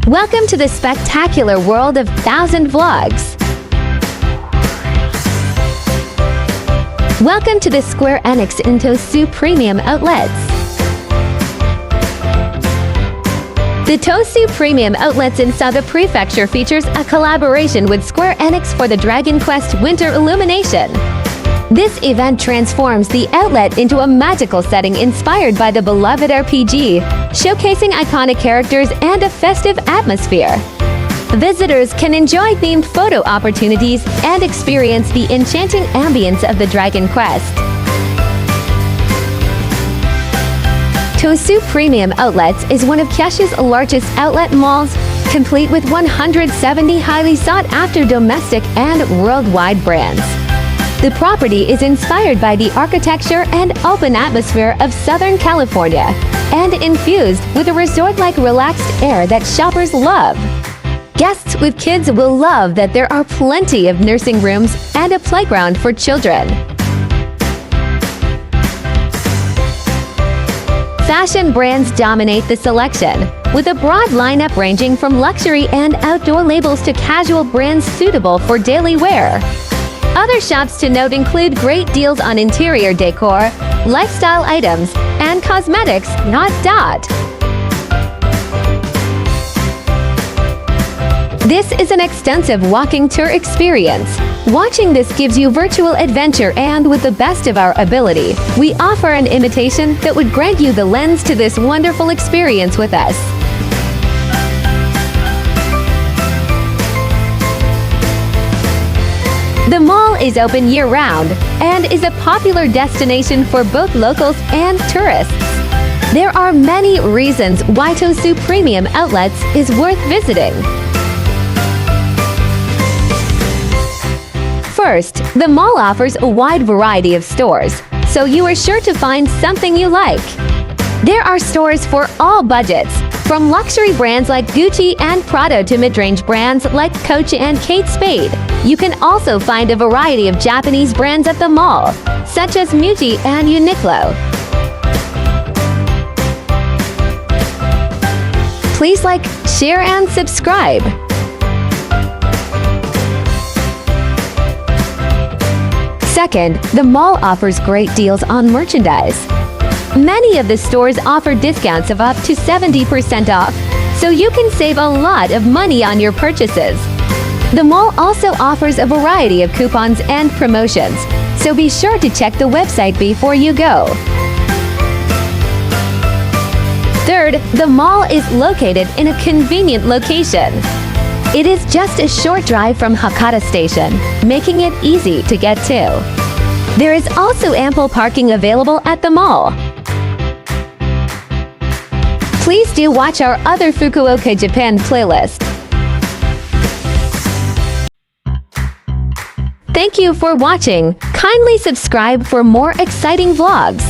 Welcome to the spectacular world of 1,000 vlogs. Welcome to the Square ENIX in TOSU premium outlets. The TOSU premium outlets in Saga Prefecture features a collaboration with Square ENIX for the Dragon Quest Winter Illumination. This event transforms the outlet into a magical setting inspired by the beloved RPG, showcasing iconic characters and a festive atmosphere. Visitors can enjoy themed photo opportunities and experience the enchanting ambience of the Dragon Quest. TOSU Premium Outlets is one of Kyushu's largest outlet malls, complete with 170 highly sought-after domestic and worldwide brands. The property is inspired by the architecture and open atmosphere of Southern California and infused with a resort-like relaxed air that shoppers love. Guests with kids will love that there are plenty of nursing rooms and a playground for children. Fashion brands dominate the selection, with a broad lineup ranging from luxury and outdoor labels to casual brands suitable for daily wear. Other shops to note include great deals on interior decor, lifestyle items, and cosmetics. This is an extensive walking tour experience. Watching this gives you virtual adventure, and with the best of our ability, we offer an imitation that would grant you the lens to this wonderful experience with us. The mall is open year-round and is a popular destination for both locals and tourists. There are many reasons why TOSU Premium Outlets is worth visiting. First, the mall offers a wide variety of stores, so you are sure to find something you like. There are stores for all budgets, from luxury brands like Gucci and Prada to mid-range brands like Coach and Kate Spade. You can also find a variety of Japanese brands at the mall, such as Muji and Uniqlo. Please like, share, and subscribe. Second, the mall offers great deals on merchandise. Many of the stores offer discounts of up to 70% off, so you can save a lot of money on your purchases. The mall also offers a variety of coupons and promotions, so be sure to check the website before you go. Third, the mall is located in a convenient location. It is just a short drive from Hakata Station, making it easy to get to. There is also ample parking available at the mall. Please do watch our other Fukuoka, Japan playlist. Thank you for watching. Kindly subscribe for more exciting vlogs.